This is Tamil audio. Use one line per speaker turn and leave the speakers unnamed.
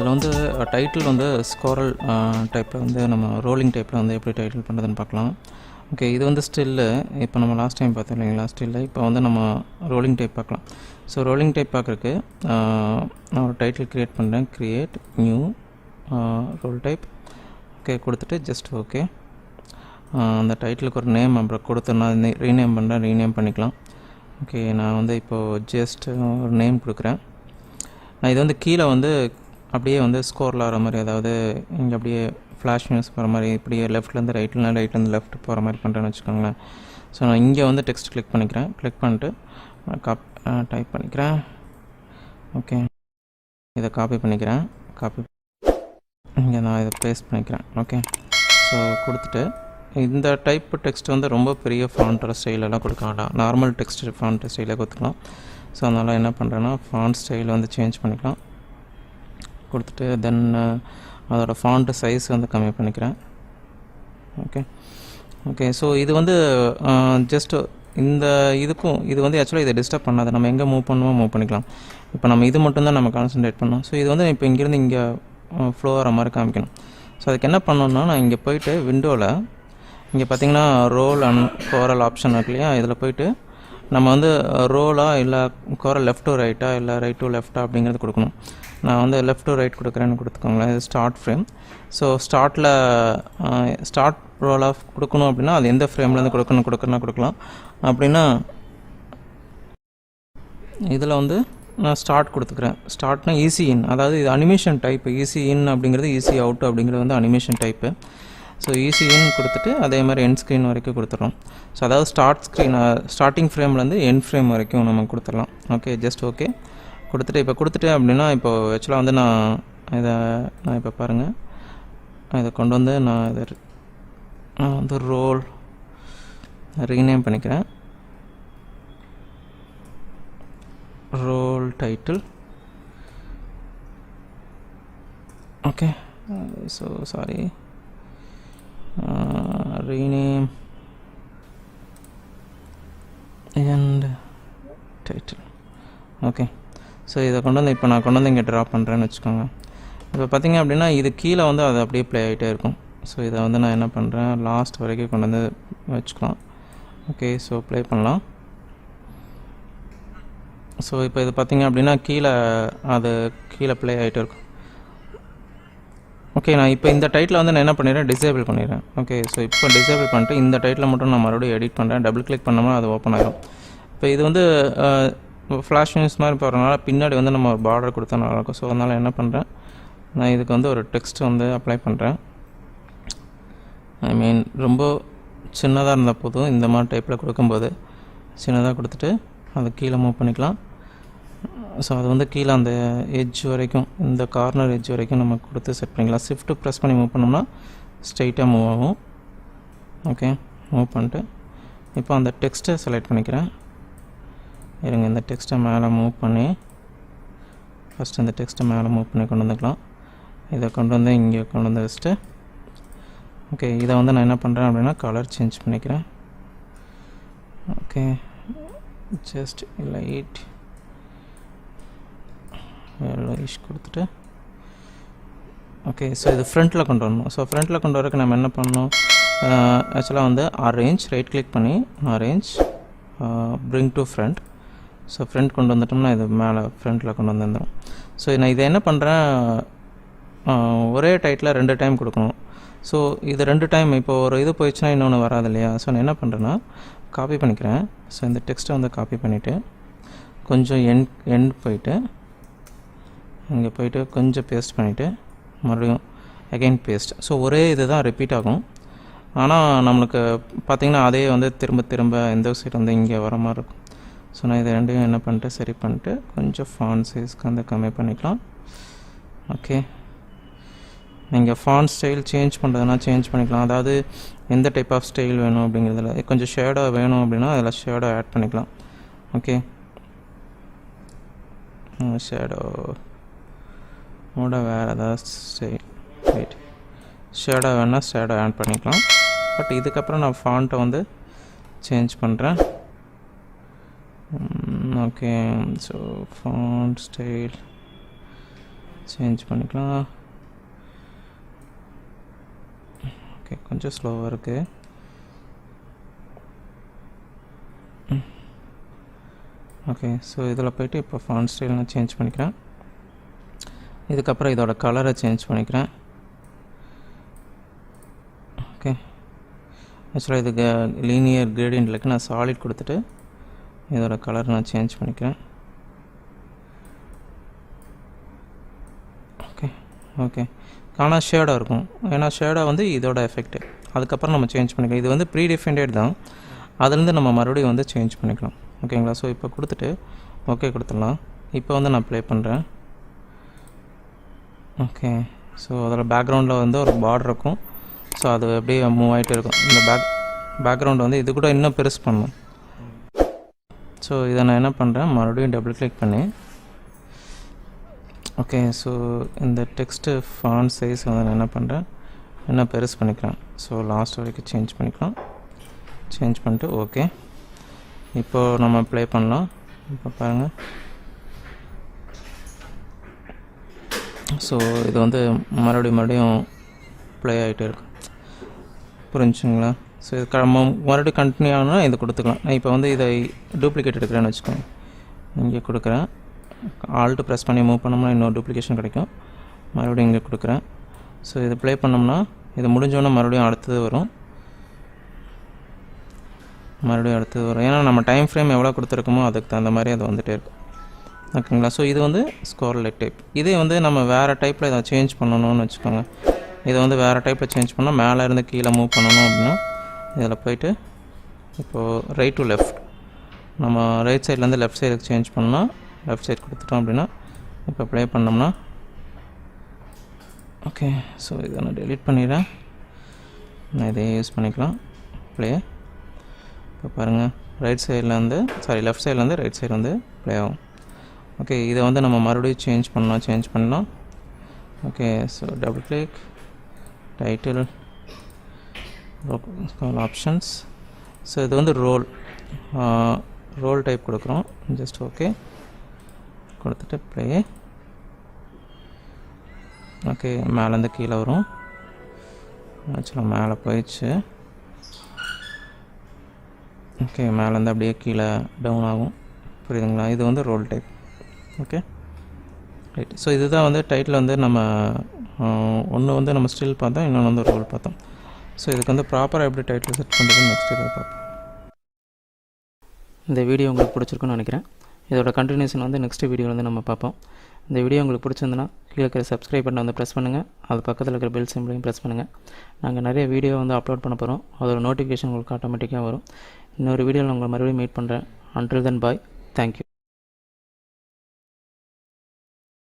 அதில் வந்து டைட்டில் வந்து ஸ்கோரல் டைப்பில் வந்து நம்ம ரோலிங் டைப்பில் வந்து எப்படி டைட்டில் பண்ணுறதுன்னு பார்க்கலாம். ஓகே, இது வந்து ஸ்டில்லு. இப்போ நம்ம லாஸ்ட் டைம் பார்த்தோம் இல்லைங்களா ஸ்டில்லு. இப்போ வந்து நம்ம ரோலிங் டைப் பார்க்கலாம். ஸோ ரோலிங் டைப் பார்க்குறக்கு நான் ஒரு டைட்டில் க்ரியேட் பண்ணுறேன். Create new roll type. Okay கொடுத்துட்டு ஜஸ்ட் ஓகே. அந்த டைட்டிலுக்கு ஒரு நேம் அப்புறம் கொடுத்து நான் ரீநேம் பண்ணுறேன். ரீநேம் பண்ணிக்கலாம். ஓகே, நான் வந்து இப்போது ஜஸ்ட் ஒரு நேம் கொடுக்குறேன். நான் இது வந்து கீழே வந்து அப்படியே வந்து ஸ்கோரில் ஆகிற மாதிரி, அதாவது இங்கே அப்படியே ஃப்ளாஷ் நியூஸ் போகிற மாதிரி, இப்படியே லெஃப்ட்லேருந்து ரைட்லேருந்து லெஃப்ட் போகிற மாதிரி பண்ணுறேன்னு வச்சுக்கோங்களேன். ஸோ நான் இங்கே வந்து டெக்ஸ்ட் கிளிக் பண்ணிக்கிறேன். கிளிக் பண்ணிட்டு டைப் பண்ணிக்கிறேன். ஓகே, இதை காப்பி பண்ணிக்கிறேன். இங்கே நான் இதை பேஸ்ட் பண்ணிக்கிறேன். ஓகே, ஸோ கொடுத்துட்டு இந்த டைப் டெக்ஸ்ட் வந்து ரொம்ப பெரிய ஃபாண்ட் ஸ்டைலெல்லாம் கொடுக்க வேண்டாம். நார்மல் டெக்ஸ்ட் ஃபாண்ட் ஸ்டைலே கொடுத்துக்கலாம். ஸோ அதனால் என்ன பண்ணுறேன்னா ஃபாண்ட் ஸ்டைல் வந்து சேஞ்ச் பண்ணிக்கலாம். கொடுத்துட்டு தென் அதோடய ஃபாண்ட் சைஸ் வந்து கம்மி பண்ணிக்கிறேன். ஓகே, ஸோ இது வந்து ஜஸ்ட்டு இந்த இதுக்கும் இது வந்து ஆக்சுவலாக இதை டிஸ்டர்ப் பண்ணாது. நம்ம எங்கே மூவ் பண்ணிக்கலாம். இப்போ நம்ம இது மட்டும்தான் நம்ம கான்சன்ட்ரேட் பண்ணோம். ஸோ இது வந்து இப்போ இங்கேருந்து இங்கே ஃப்ளோ ஆகிற மாதிரி காமிக்கணும். ஸோ அதுக்கு என்ன பண்ணணுன்னா, நான் இங்கே போய்ட்டு விண்டோவில் இங்கே பார்த்தீங்கன்னா ரோல் அண்ட் கோரல் ஆப்ஷன் இருக்கு இல்லையா, இதில் போய்ட்டு நம்ம வந்து ரோலாக இல்லை கோரல் லெஃப்ட் டு ரைட்டா இல்லை ரைட் டு லெஃப்டா அப்படிங்கிறது கொடுக்கணும். நான் வந்து லெஃப்ட் டு ரைட் கொடுக்குறேன்னு கொடுத்துக்கோங்களேன். இது start frame. So start roll off கொடுக்கணும் அப்படின்னா அது எந்த ஃப்ரேம்லேருந்து கொடுக்கலாம். அப்படின்னா இதில் வந்து நான் ஸ்டார்ட் கொடுத்துக்கிறேன். ஸ்டார்ட்னா ஈஸி இன், அதாவது இது அனிமேஷன் டைப்பு. ஈஸி இன் அப்படிங்கிறது, ஈஸி அவுட் அப்படிங்கிறது வந்து அனிமேஷன் டைப்பு. ஸோ ஈஸி இன் கொடுத்துட்டு அதே மாதிரி எண்ட் ஸ்க்ரீன் வரைக்கும் கொடுத்துட்றோம். ஸோ அதாவது ஸ்டார்டிங் ஃப்ரேம்லேருந்து எண்ட் ஃப்ரேம் வரைக்கும் நம்ம கொடுத்துடலாம். ஓகே, ஜஸ்ட் ஓகே கொடுத்துட்டு அப்படின்னா இப்போ ஆக்சுவலாக வந்து நான் இப்போ பாருங்கள், இதை கொண்டு வந்து நான் வந்து ரோல் ரீநேம் பண்ணிக்கிறேன். Roll title. Okay, so sorry, rename and title. Okay, so இதை இப்போ நான் கொண்டு வந்து இங்கே ட்ரா பண்ணுறேன்னு வச்சுக்கோங்க. இப்போ பார்த்தீங்க அப்படின்னா இது கீழே வந்து அது அப்படியே ப்ளே ஆகிட்டே இருக்கும். ஸோ இதை வந்து நான் என்ன பண்ணுறேன், லாஸ்ட் வரைக்கும் கொண்டு வந்து வச்சுக்கலாம். ஓகே, ஸோ ப்ளே பண்ணலாம். ஸோ இப்போ இது பார்த்தீங்க அப்படின்னா கீழே ப்ளே ஆகிட்டே இருக்கும். ஓகே, நான் இப்போ இந்த டைட்டில் வந்து நான் என்ன பண்ணிடுறேன், டிசேபிள் பண்ணிடுறேன். ஓகே, ஸோ இப்போ டிசேபிள் பண்ணிட்டு இந்த டைட்டில் மட்டும் நான் மறுபடியும் எடிட் பண்ணுறேன். டபுள் கிளிக் பண்ணோம்னா அது ஓப்பன் ஆகிடும். இப்போ இது வந்து ஃப்ளாஷ் நியூஸ் மாதிரி போகிறதுனால பின்னாடி வந்து நம்ம ஒரு பார்டர் கொடுத்தா நல்லாயிருக்கும். ஸோ அதனால் என்ன பண்ணுறேன், நான் இதுக்கு வந்து ஒரு டெக்ஸ்ட் வந்து அப்ளை பண்ணுறேன். ரொம்ப சின்னதாக இருந்தால் போதும். இந்த மாதிரி டைப்பில் கொடுக்கும்போது சின்னதாக கொடுத்துட்டு அதை கீழே மூவ் பண்ணிக்கலாம். ஸோ அது வந்து கீழே அந்த எட்ஜ் வரைக்கும், இந்த கார்னர் எட்ஜ் வரைக்கும் நம்ம கொடுத்து செட் பண்ணிக்கலாம். ஷிஃப்ட் ப்ரெஸ் பண்ணி மூவ் பண்ணோம்னா ஸ்ட்ரைட்டாக மூவ் ஆகும். ஓகே, மூவ் பண்ணிட்டு இப்போ அந்த டெக்ஸ்ட்டை செலக்ட் பண்ணிக்கிறேன். இருங்க, இந்த டெக்ஸ்ட்டை மேலே மூவ் பண்ணி ஃபஸ்ட்டு இந்த டெக்ஸ்ட்டை மேலே மூவ் பண்ணி கொண்டு வந்துக்கலாம். இதை கொண்டு வந்து இங்கே கொண்டு வந்து வச்சுட்டு ஓகே, இதை வந்து நான் என்ன பண்ணுறேன் அப்படின்னா கலர் சேஞ்ச் பண்ணிக்கிறேன். ஓகே, ஜஸ்ட் லைட் எல்லோயிஷ் கொடுத்துட்டு ஓகே, ஸோ இது ஃப்ரண்ட்டில் கொண்டு வரணும். ஸோ ஃப்ரண்ட்டில் கொண்டு வரக்கு நம்ம என்ன பண்ணணும், ஆக்சுவலாக வந்து அரேஞ்ச் ரைட் கிளிக் பண்ணி arrange bring to front. So front கொண்டு வந்துட்டோம்னா இது மேலே ஃப்ரண்ட்டில் கொண்டு வந்துடும். ஸோ நான் இதை என்ன பண்ணுறேன், ஒரே டைட்டில் 2 டைம் கொடுக்கணும். ஸோ இது 2 டைம் இப்போ ஒரு இது போயிடுச்சுன்னா இன்னொன்று வராது இல்லையா. ஸோ நான் என்ன பண்ணுறேன்னா காப்பி பண்ணிக்கிறேன். ஸோ இந்த டெக்ஸ்ட்டை வந்து காப்பி பண்ணிவிட்டு கொஞ்சம் எண்ட் போயிட்டு இங்கே போயிட்டு கொஞ்சம் பேஸ்ட் பண்ணிவிட்டு மறுபடியும் அகைன் பேஸ்ட். ஸோ ஒரே இது தான் ரிப்பீட் ஆகும். ஆனால் நம்மளுக்கு பார்த்திங்கன்னா அதே வந்து திரும்ப எந்த சைடு வந்து இங்கே வர மாதிரி இருக்கும். ஸோ நான் இதை ரெண்டையும் என்ன பண்ணிட்டு சரி பண்ணிட்டு கொஞ்சம் ஃபாண்ட் சைஸ்க்கு வந்து கம்மி பண்ணிக்கலாம். ஓகே, நீங்கள் ஃபாண்ட் ஸ்டைல் சேஞ்ச் பண்ணுறதுனா சேஞ்ச் பண்ணிக்கலாம். அதாவது எந்த டைப் ஆஃப் ஸ்டைல் வேணும் அப்படிங்கிறதுல கொஞ்சம் ஷேடோ வேணும் அப்படின்னா அதில் ஷேடோ ஆட் பண்ணிக்கலாம். ஓகே, ஷேடோட வேறு ஏதாவது ஸ்டைல் ஷேடோ வேணால் ஷேடோ ஆட் பண்ணிக்கலாம். பட் இதுக்கப்புறம் நான் ஃபாண்ட்டை வந்து சேஞ்ச் பண்ணுறேன். Okay, so font style change பண்ணிக்கலாம். ஓகே, கொஞ்சம் ஸ்லோவாக இருக்குது. ஓகே, ஸோ இதில் போய்ட்டு இப்போ ஃபாண்ட் ஸ்டைல் நான் சேஞ்ச் பண்ணிக்கிறேன். இதுக்கப்புறம் இதோட கலரை சேஞ்ச் பண்ணிக்கிறேன். ஓகே, ஆக்சுவலாக இதுக்கு லீனியர் கிரேடியன்ட்லுக்கு நான் சாலிட் கொடுத்துட்டு இதோட கலர் நான் சேஞ்ச் பண்ணிக்கிறேன். ஓகே ஓகே ஆனால் ஷேடாக இருக்கும், ஏன்னா ஷேடாக வந்து இதோட எஃபெக்ட்டு. அதுக்கப்புறம் நம்ம சேஞ்ச் பண்ணிக்கலாம். இது வந்து ப்ரீ டிஃபைன்டட் தான், அதுலேருந்து நம்ம மறுபடியும் வந்து சேஞ்ச் பண்ணிக்கலாம். ஓகேங்களா? ஸோ இப்போ கொடுத்துட்டு ஓகே கொடுத்துடலாம். இப்போ வந்து நான் ப்ளே பண்ணுறேன். ஓகே, ஸோ அதில் பேக்ரவுண்டில் வந்து ஒரு பார்டர் இருக்கும். ஸோ அது அப்படியே மூவ் ஆகிட்டு இருக்கும். இந்த பேக்ரவுண்ட் வந்து இது கூட இன்னும் பெருசு பண்ணணும். ஸோ இதை நான் என்ன பண்ணுறேன், மறுபடியும் டபுள் கிளிக் பண்ணி ஓகே, ஸோ இந்த டெக்ஸ்ட்டு ஃபாண்ட் சைஸ் வந்து நான் என்ன பண்ணுறேன், என்ன பெருசு பண்ணிக்கிறேன். ஸோ லாஸ்ட் வரைக்கும் சேஞ்ச் பண்ணிக்கலாம். சேஞ்ச் பண்ணிட்டு ஓகே, இப்போது நம்ம ப்ளே பண்ணலாம். இப்போ பாருங்கள். ஸோ இது வந்து மறுபடியும் ப்ளே ஆகிட்டே இருக்கும். புரிஞ்சுங்களா? ஸோ இது மறுபடியும் கண்டினியூ ஆனால் இது கொடுத்துக்கலாம். நான் இப்போ வந்து இதை டூப்ளிகேட் எடுக்கிறேன்னு வச்சுக்கோங்க. இங்கே கொடுக்குறேன். ஆல்ட்டு ப்ரெஸ் பண்ணி மூவ் பண்ணோம்னா இன்னொரு டூப்ளிகேஷன் கிடைக்கும். மறுபடியும் இங்கே கொடுக்குறேன். ஸோ இது ப்ளே பண்ணோம்னா இது முடிஞ்சோன்னே மறுபடியும் அடுத்தது வரும். ஏன்னா நம்ம டைம் ஃப்ரேம் எவ்வளோ கொடுத்துருக்கோமோ அதுக்கு தகுந்த மாதிரி அது வந்துகிட்டே இருக்கும். ஓகேங்களா? ஸோ இது வந்து ஸ்கோர்லைட் டைப். இதே வந்து நம்ம வேறு டைப்பில் இதை சேஞ்ச் பண்ணணும்னு வச்சுக்கோங்க. இதை வந்து வேறு டைப்பில் சேஞ்ச் பண்ணால் மேலே இருந்து கீழே மூவ் பண்ணணும் அப்படின்னா இதில் போய்ட்டு இப்போது ரைட் டு லெஃப்ட், நம்ம ரைட் சைட்லேருந்து லெஃப்ட் சைடுக்கு சேஞ்ச் பண்ணால் லெஃப்ட் சைட் கொடுத்துட்டோம் அப்படின்னா இப்போ ப்ளே பண்ணோம்னா ஓகே. ஸோ இதை நான் டெலீட் பண்ணிடுறேன். நான் இதையே யூஸ் பண்ணிக்கலாம். ப்ளே. இப்போ பாருங்கள், லெஃப்ட் சைட்லேருந்து ரைட் சைடு வந்து ப்ளே ஆகும். ஓகே, இதை வந்து நம்ம மறுபடியும் சேஞ்ச் பண்ணலாம். Okay, so double click, title, options. So இது வந்து ரோல் டைப் கொடுக்குறோம். ஜஸ்ட் ஓகே கொடுத்துட்டு ப்ளே. ஓகே, மேலேருந்து கீழே வரும். ஆக்சுவலாக மேலே போயிடுச்சு. ஓகே, மேலேருந்து அப்படியே கீழே டவுன் ஆகும். புரியுதுங்களா? இது வந்து roll type. Okay right. So இதுதான் வந்து டைட்டில் வந்து நம்ம ஒன்று வந்து நம்ம ஸ்டில் பார்த்தோம், இன்னொன்று வந்து ரோல் பார்த்தோம். ஸோ இதுக்கு வந்து ப்ராப்பராக எப்படி டைட்டில் செட் பண்ணுறதுன்னு நெக்ஸ்ட் இதை பார்ப்போம்.
இந்த வீடியோ உங்களுக்கு பிடிச்சிருக்குன்னு நினைக்கிறேன். இதோட கண்டினியூஷன் வந்து நெக்ஸ்ட் வீடியோவில் வந்து நம்ம பார்ப்போம். இந்த வீடியோ உங்களுக்கு பிடிச்சிருந்துன்னா கீழே இருக்கிற சப்ஸ்கிரைப் பட்டனை வந்து ப்ரெஸ் பண்ணுங்கள். அது பக்கத்தில் இருக்கிற பெல் சிம்பிளையும் ப்ரெஸ் பண்ணுங்கள். நாங்கள் நிறைய வீடியோ வந்து அப்லோட் பண்ண போகிறோம். அதோட நோட்டிஃபிகேஷன் உங்களுக்கு ஆட்டோமேட்டிக்காக வரும். இன்னொரு வீடியோவில் உங்களை மறுபடியும் மீட் பண்ணுறேன். Until then, bye. Thank you.